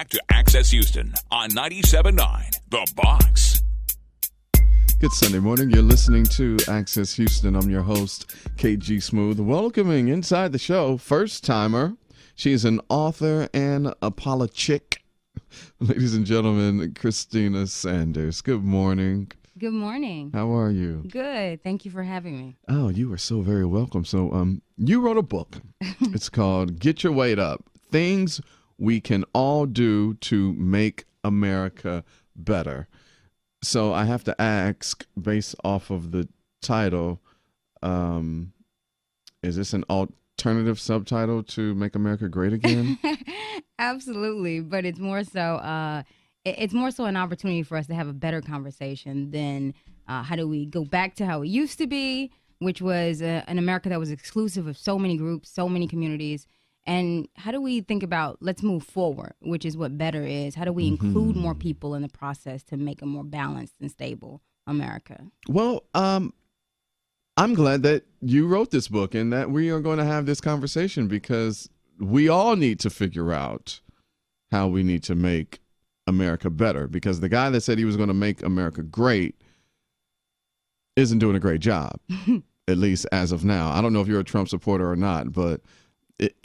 back to Access Houston on 97.9 The Box. Good Sunday morning. You're listening to Access Houston. I'm your host, KG Smooth. Welcoming inside the show, first timer. She's an author and a PoliChic. Ladies and gentlemen, Christina Sanders. Good morning. Good morning. How are you? Good. Thank you for having me. Oh, you are so very welcome. So, you wrote a book. It's called Get Your Weight Up: Things We Can All Do to Make America Better. So I have to ask, based off of the title, is this an alternative subtitle to Make America Great Again? Absolutely, but it's more so an opportunity for us to have a better conversation than how do we go back to how it used to be, which was an America that was exclusive of so many groups, so many communities. And how do we think about let's move forward, which is what better is? How do we include more people in the process to make a more balanced and stable America? Well, I'm glad that you wrote this book and that we are going to have this conversation, because we all need to figure out how we need to make America better, because the guy that said he was going to make America great isn't doing a great job, at least as of now. I don't know if you're a Trump supporter or not, but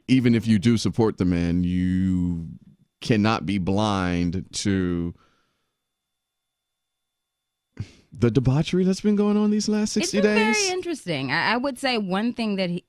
even if you do support the man, you cannot be blind to the debauchery that's been going on these last 60 days. It's been very interesting. I would say one thing that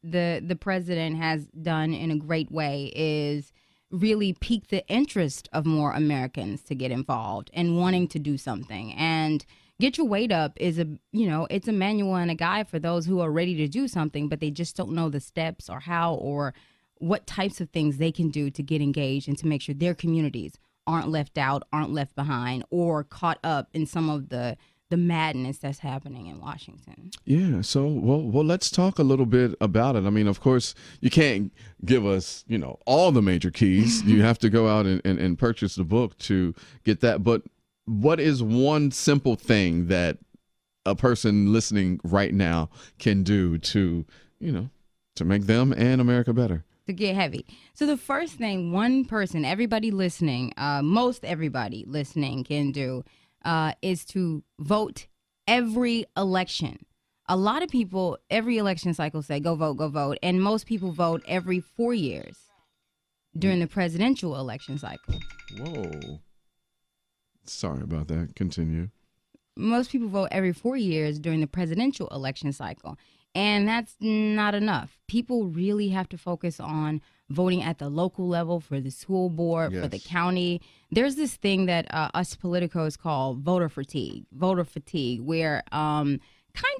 the president has done in a great way is really pique the interest of more Americans to get involved and wanting to do something. And Get Your Weight Up is it's a manual and a guide for those who are ready to do something, but they just don't know the steps or how or what types of things they can do to get engaged and to make sure their communities aren't left out, aren't left behind, or caught up in some of the madness that's happening in Washington. Yeah, so, well, let's talk a little bit about it. I mean, of course, you can't give us, all the major keys. You have to go out and purchase the book to get that. But what is one simple thing that a person listening right now can do to make them and America better? To get heavy. So the first thing one person, everybody listening, most everybody listening can do is to vote every election. A lot of people, every election cycle say, go vote, go vote. And most people vote every 4 years during the presidential election cycle. Whoa. Sorry about that. Continue. Most people vote every 4 years during the presidential election cycle. And that's not enough. People really have to focus on voting at the local level for the school board, for the county. There's this thing that us politicos call voter fatigue, where kind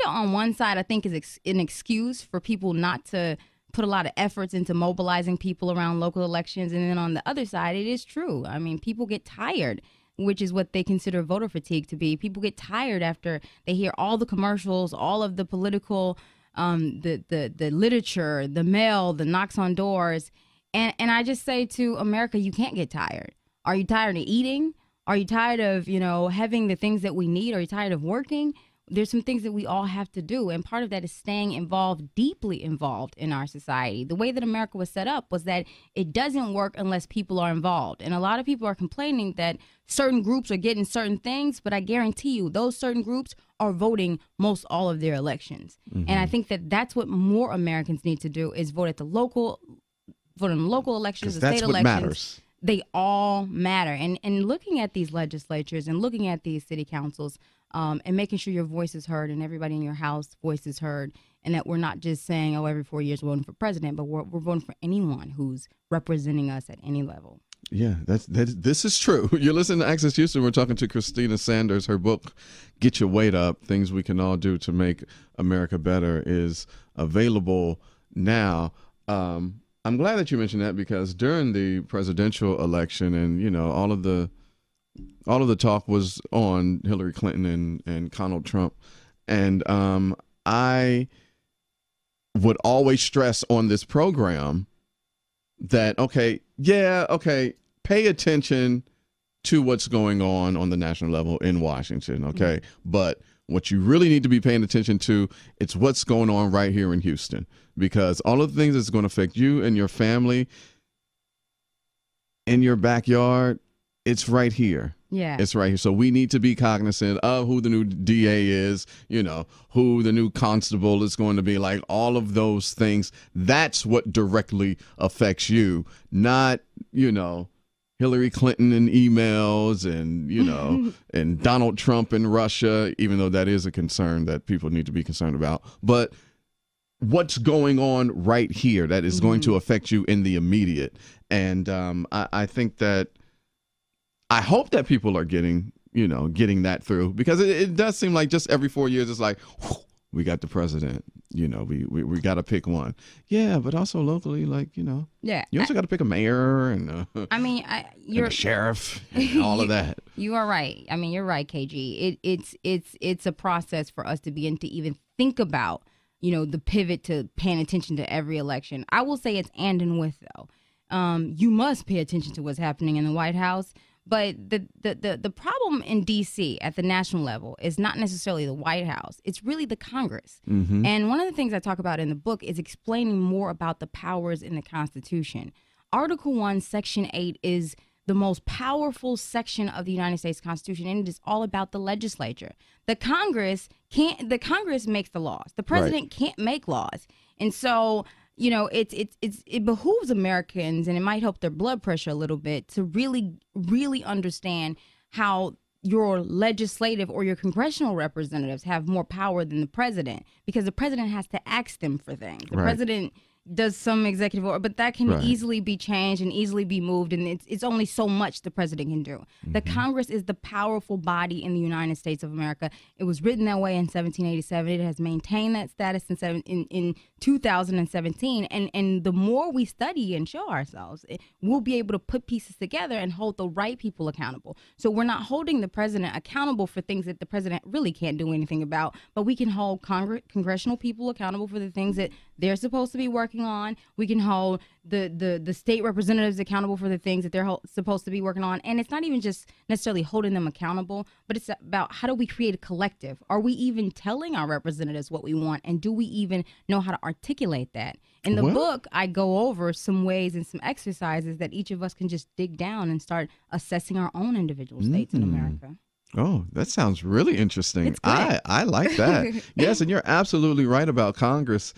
of on one side, I think is an excuse for people not to put a lot of efforts into mobilizing people around local elections. And then on the other side, it is true. I mean, people get tired, which is what they consider voter fatigue to be. People get tired after they hear all the commercials, all of the political the literature, the mail, the knocks on doors. And I just say to America, you can't get tired. Are you tired of eating? Are you tired of, having the things that we need? Are you tired of working? There's some things that we all have to do. And part of that is staying involved, deeply involved in our society. The way that America was set up was that it doesn't work unless people are involved. And a lot of people are complaining that certain groups are getting certain things, but I guarantee you those certain groups are voting most all of their elections. And I think that that's what more Americans need to do is vote in local elections, the state elections. Matters. They all matter. And looking at these legislatures and looking at these city councils, and making sure your voice is heard and everybody in your house voice is heard, and that we're not just saying, every 4 years we're voting for president, but we're voting for anyone who's representing us at any level. Yeah, this is true. You're listening to Access Houston. We're talking to Christina Sanders. Her book, Get Your Weight Up: Things We Can All Do to Make America Better, is available now. I'm glad that you mentioned that, because during the presidential election and, all of the talk was on Hillary Clinton and Donald Trump. And I would always stress on this program that, pay attention to what's going on the national level in Washington, okay? But what you really need to be paying attention to, it's what's going on right here in Houston, because all of the things that's going to affect you and your family in your backyard, it's right here. Yeah. It's right here. So we need to be cognizant of who the new DA is, who the new constable is going to be, like all of those things. That's what directly affects you, not, Hillary Clinton and emails and, and Donald Trump and Russia, even though that is a concern that people need to be concerned about. But what's going on right here that is going to affect you in the immediate. And I think that I hope that people are getting that through, because it does seem like just every 4 years it's like, whew, we got the president. We got to pick one. Yeah, but also locally, Yeah, you also got to pick a mayor and you're and a sheriff and all of that. You are right. I mean, you're right, KG. It's a process for us to begin to even think about, the pivot to paying attention to every election. I will say it's and with, though. You must pay attention to what's happening in the White House. But the problem in D.C. at the national level is not necessarily the White House. It's really the Congress. Mm-hmm. And one of the things I talk about in the book is explaining more about the powers in the Constitution. Article 1, Section 8 is the most powerful section of the United States Constitution, and it is all about the legislature. The Congress makes the laws. The president can't make laws. And so it behooves Americans, and it might help their blood pressure a little bit, to really, really understand how your legislative or your congressional representatives have more power than the president, because the president has to ask them for things. The president does some executive order, but that can easily be changed and easily be moved, and it's only so much the president can do. Mm-hmm. The Congress is the powerful body in the United States of America. It was written that way in 1787. It has maintained that status in 2017, and the more we study and show ourselves, we'll be able to put pieces together and hold the right people accountable. So we're not holding the president accountable for things that the president really can't do anything about, but we can hold congressional people accountable for the things that they're supposed to be working on. We can hold the state representatives accountable for the things that they're supposed to be working on. And it's not even just necessarily holding them accountable, but it's about how do we create a collective? Are we even telling our representatives what we want? And do we even know how to articulate that? In the book, I go over some ways and some exercises that each of us can just dig down and start assessing our own individual states in America. Oh, that sounds really interesting. I like that. Yes, and you're absolutely right about Congress,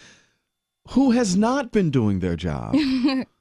who has not been doing their job.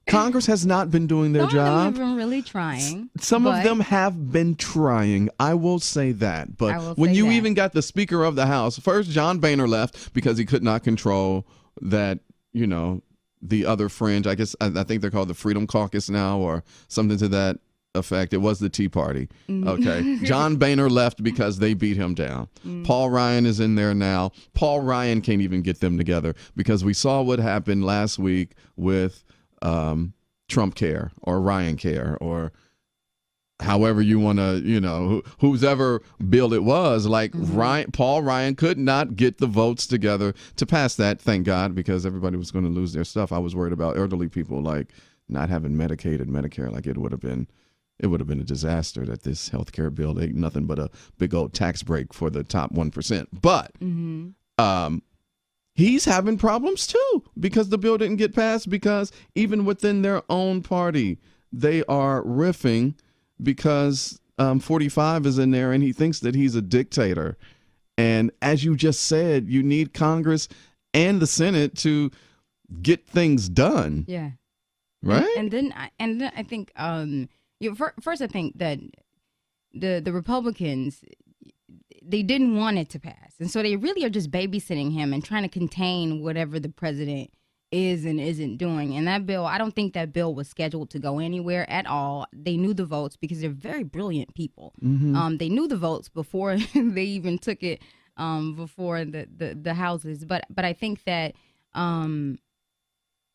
Congress has not been doing their job. Some of them have been really trying. Some of them have been trying. I will say that. But when you even got the Speaker of the House, first John Boehner left because he could not control that, the other fringe. I guess I think they're called the Freedom Caucus now or something to that effect. It was the Tea Party. Okay. John Boehner left because they beat him down. Paul Ryan is in there now. Paul Ryan can't even get them together because we saw what happened last week with Trump Care or Ryan Care or however you want to, whose ever bill it was, like Paul Ryan could not get the votes together to pass that, thank God, because everybody was going to lose their stuff. I was worried about elderly people like not having Medicaid and Medicare. Like it would have been a disaster that this health care bill ain't nothing but a big old tax break for the top 1%. But he's having problems too because the bill didn't get passed, because even within their own party, they are riffing because 45 is in there and he thinks that he's a dictator. And as you just said, you need Congress and the Senate to get things done. Yeah. Right. And then I think first I think that the Republicans, they didn't want it to pass, and so they really are just babysitting him and trying to contain whatever the president is and isn't doing. And that bill, I don't think that bill was scheduled to go anywhere at all. They knew the votes because they're very brilliant people. They knew the votes before they even took it before the houses. But I think that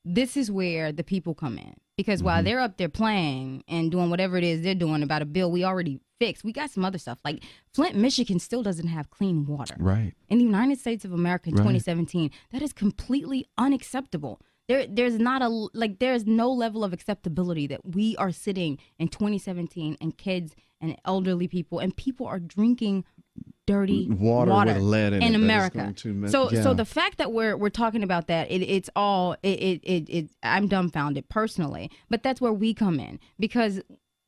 this is where the people come in, because while they're up there playing and doing whatever it is they're doing about a bill we already fixed, we got some other stuff. Like Flint, Michigan still doesn't have clean water. Right. In the United States of America in 2017, that is completely unacceptable. There's no level of acceptability that we are sitting in 2017 and kids and elderly people and people are drinking dirty water with lead in America. So the fact that we're talking about that, I'm dumbfounded personally, but that's where we come in, because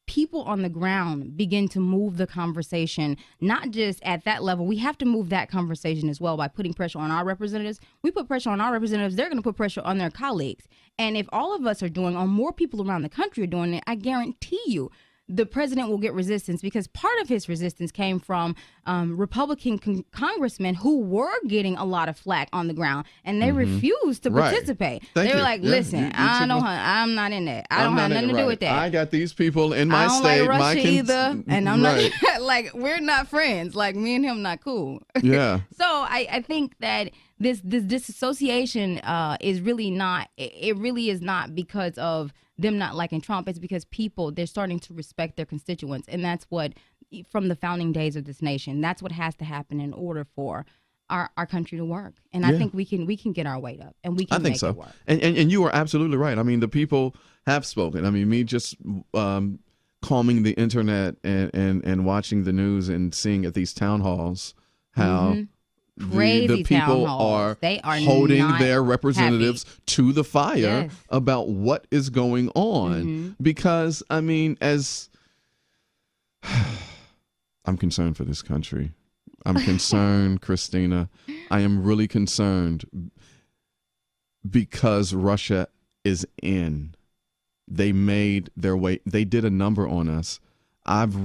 people on the ground begin to move the conversation, not just at that level. We have to move that conversation as well by putting pressure on our representatives. We put pressure on our representatives, they're going to put pressure on their colleagues. And if all of us are doing, or more people around the country are doing it, I guarantee you the president will get resistance, because part of his resistance came from Republican congressmen who were getting a lot of flack on the ground, and they refused to participate. They were like, listen, I'm not in that. I don't have nothing to do with that. I got these people in my state. I don't like Russia either, and I'm not, like, we're not friends. Like, me and him not cool. Yeah. So I think that this disassociation is really not, it really is not because of them not liking Trump. It's because they're starting to respect their constituents. And that's what, from the founding days of this nation, that's what has to happen in order for our country to work. And I think we can get our weight up, and we can make it work. And you are absolutely right. I mean, the people have spoken. I mean, me just combing the internet and watching the news and seeing at these town halls how the people are holding their representatives to the fire about what is going on. Because, I mean, I'm concerned for this country. I'm concerned, Christina. I am really concerned because Russia is in. They made their way. They did a number on us. I've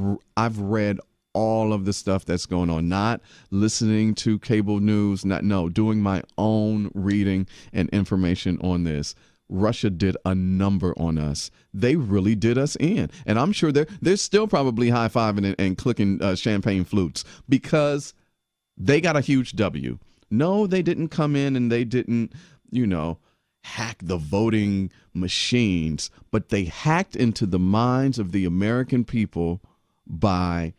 read all of the stuff that's going on, not listening to cable news, doing my own reading and information on this. Russia did a number on us. They really did us in. And I'm sure they're still probably high-fiving and clicking champagne flutes because they got a huge W. No, they didn't come in and they didn't, hack the voting machines, but they hacked into the minds of the American people by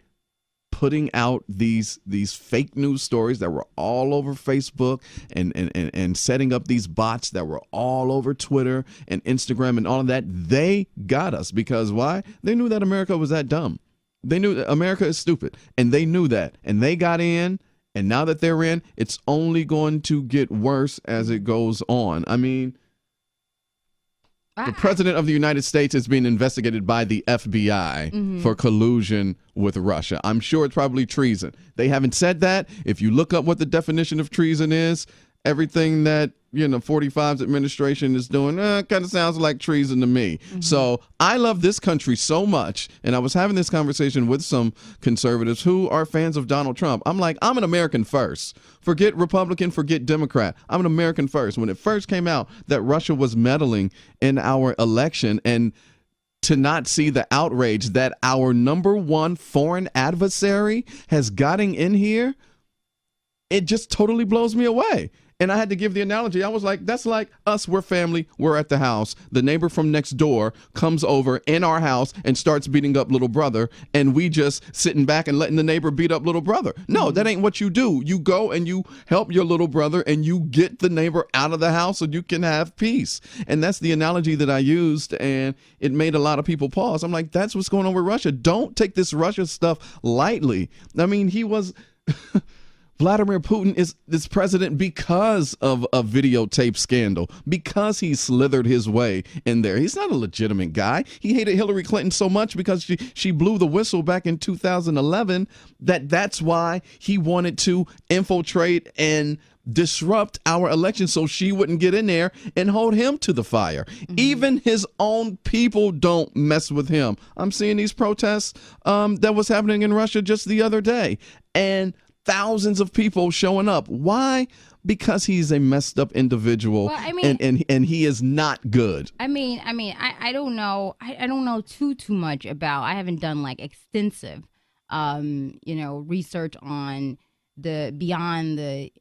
putting out these fake news stories that were all over Facebook and setting up these bots that were all over Twitter and Instagram and all of that. They got us because why? They knew that America was that dumb. They knew that America is stupid, and they knew that, and they got in. And now that they're in, it's only going to get worse as it goes on. I mean, the president of the United States is being investigated by the FBI for collusion with Russia. I'm sure it's probably treason. They haven't said that. If you look up what the definition of treason is, everything that 45's administration is doing kind of sounds like treason to me. So I love this country so much, and I was having this conversation with some conservatives who are fans of Donald Trump. I'm like, I'm an American first. Forget Republican, forget Democrat. I'm an American first. When it first came out that Russia was meddling in our election, and to not see the outrage that our number one foreign adversary has gotten in here, it just totally blows me away. And I had to give the analogy. I was like, that's like us. We're family. We're at the house. The neighbor from next door comes over in our house and starts beating up little brother. And we just sitting back and letting the neighbor beat up little brother. No, that ain't what you do. You go and you help your little brother and you get the neighbor out of the house so you can have peace. And that's the analogy that I used. And it made a lot of people pause. I'm like, that's what's going on with Russia. Don't take this Russia stuff lightly. I mean, he was... Vladimir Putin is this president because of a videotape scandal, because he slithered his way in there. He's not a legitimate guy. He hated Hillary Clinton so much because she blew the whistle back in 2011 that's why he wanted to infiltrate and disrupt our election so she wouldn't get in there and hold him to the fire. Even his own people don't mess with him. I'm seeing these protests that was happening in Russia just the other day, and thousands of people showing up. Why? Because he's a messed up individual. Well, I mean, and he is not good. I don't know. I don't know too much about. I haven't done like extensive, research on the beyond the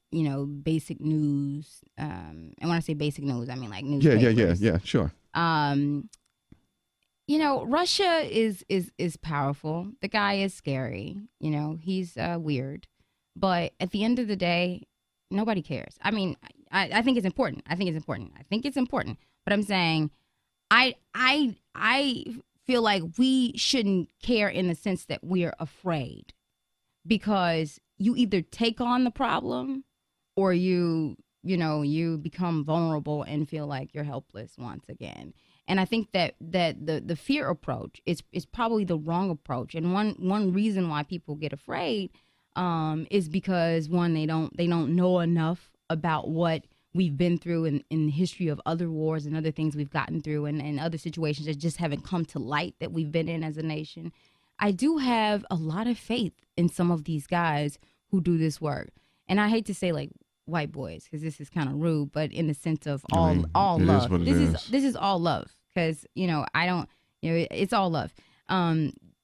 basic news. And when I say basic news, I mean like newspapers. Yeah, sure. Russia is powerful. The guy is scary. He's weird. But at the end of the day, nobody cares. I mean, I think it's important. I think it's important. But I'm saying I feel like we shouldn't care in the sense that we're afraid, because you either take on the problem or you become vulnerable and feel like you're helpless once again. And I think that the fear approach is probably the wrong approach. And one reason why people get afraid is because, one, they don't know enough about what we've been through in the history of other wars and other things we've gotten through, and other situations that just haven't come to light that we've been in as a nation. I do have a lot of faith in some of these guys who do this work. And I hate to say like white boys, because this is kind of rude, but in the sense of all love. This is all love, because I don't, it's all love.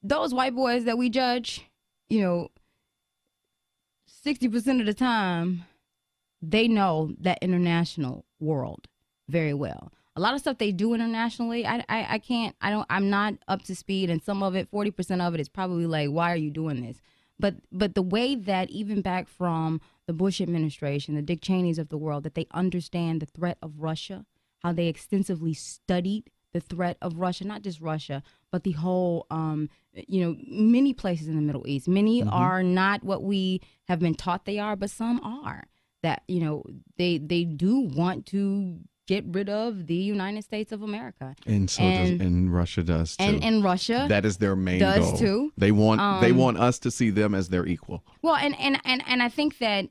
Those white boys that we judge, 60% of the time, they know that international world very well. A lot of stuff they do internationally, I'm not up to speed, and some of it, 40% of it, is probably like, why are you doing this? But the way that, even back from the Bush administration, the Dick Cheneys of the world, that they understand the threat of Russia, how they extensively studied the threat of Russia, not just Russia, but the whole, many places in the Middle East. Many are not what we have been taught they are, but some are. That, they do want to get rid of the United States of America. And Russia does too. And Russia, that is their main goal too. They want us to see them as their equal. Well, and I think that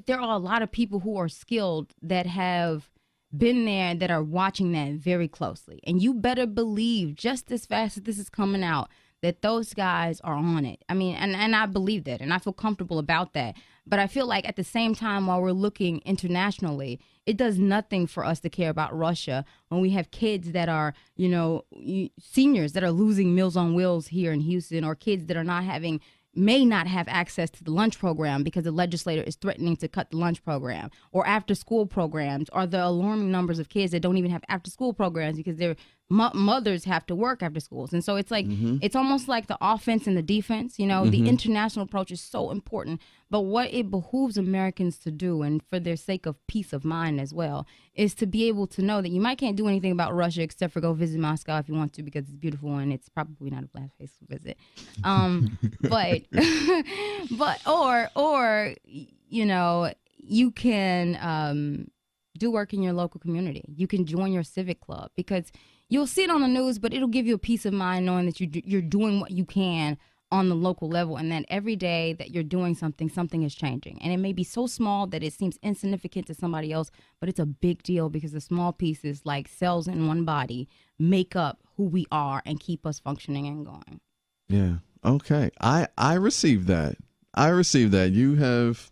there are a lot of people who are skilled that have been there, that are watching that very closely. And you better believe, just as fast as this is coming out, that those guys are on it. I mean, and I believe that, and I feel comfortable about that. But I feel like at the same time, while we're looking internationally, it does nothing for us to care about Russia when we have kids that are, seniors that are losing Meals on Wheels here in Houston, or kids that are may not have access to the lunch program because the legislator is threatening to cut the lunch program, or after school programs, or the alarming numbers of kids that don't even have after school programs because their mothers have to work after schools. And so it's like, it's almost like the offense and the defense, the international approach is so important. But what it behooves Americans to do, and for their sake of peace of mind as well, is to be able to know that you can't do anything about Russia except for go visit Moscow if you want to, because it's beautiful and it's probably not a blast-face visit. Or you can do work in your local community. You can join your civic club, because you'll see it on the news, but it'll give you a peace of mind knowing that you're doing what you can on the local level, and that every day that you're doing something is changing. And it may be so small that it seems insignificant to somebody else, but it's a big deal, because the small pieces, like cells in one body, make up who we are and keep us functioning and going. Yeah. Okay. I received that. You have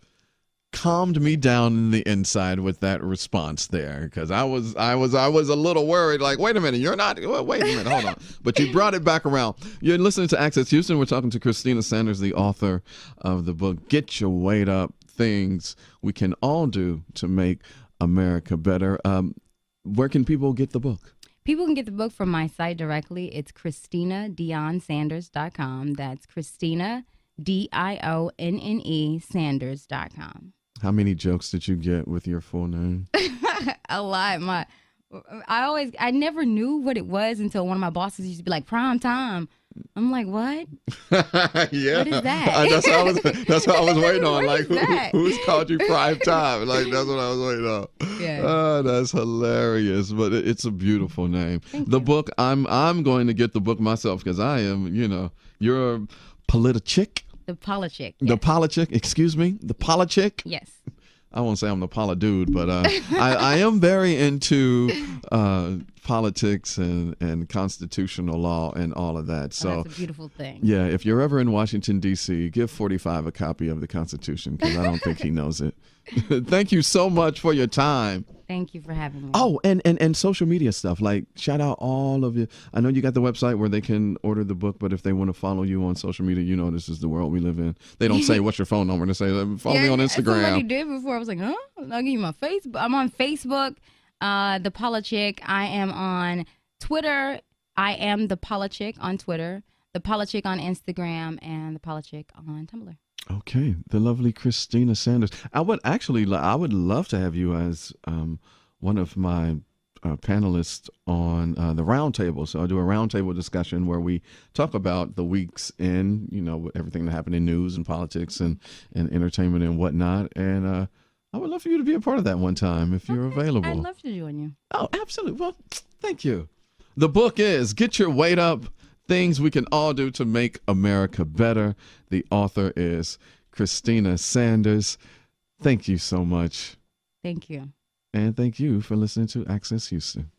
calmed me down in the inside with that response there, because I was a little worried, like, wait a minute, you're not, wait a minute, hold on. But you brought it back around. You're listening to Access Houston. We're talking to Christina Sanders, the author of the book Get Your Weight Up, Things We Can All Do to Make America Better. Where can people get the book? People can get the book from my site directly. It's ChristinaDionSanders.com. That's Christina, DIONNE, Sanders.com. How many jokes did you get with your full name? A lot. I never knew what it was until one of my bosses used to be like, prime time. I'm like, what? Yeah. What is that? That's what I was waiting on. Like, who's called you prime time? Like, that's what I was waiting on. Yeah. Oh, that's hilarious. But it's a beautiful name. Thank the you. book, I'm going to get the book myself, because I am, you're a PoliChic. The PoliChic. Yes. The PoliChic, excuse me, the PoliChic. Yes. I won't say I'm the Paula dude, but I am very into politics and constitutional law and all of that. So that's a beautiful thing. Yeah, if you're ever in Washington, D.C., give 45 a copy of the Constitution, because I don't think he knows it. Thank you so much for your time. Thank you for having me. Oh, and social media stuff. Like, shout out all of you. I know you got the website where they can order the book, but if they want to follow you on social media, this is the world we live in. They don't say, what's your phone number? They say, follow me on Instagram. Somebody did before. I was like, huh? I'll give you my Facebook. I'm on Facebook, the PoliChic. I am on Twitter. I am the PoliChic on Twitter, the PoliChic on Instagram, and the PoliChic on Tumblr. Okay, the lovely Christina Sanders. I would love to have you as one of my panelists on the roundtable. So I do a roundtable discussion where we talk about the weeks in, everything that happened in news and politics and entertainment and whatnot. And I would love for you to be a part of that one time if you're available. I'd love to join you. Oh, absolutely. Well, thank you. The book is Get Your Weight Up, Things We Can All Do to Make America Better. The author is Christina Sanders. Thank you so much. Thank you. And thank you for listening to Access Houston.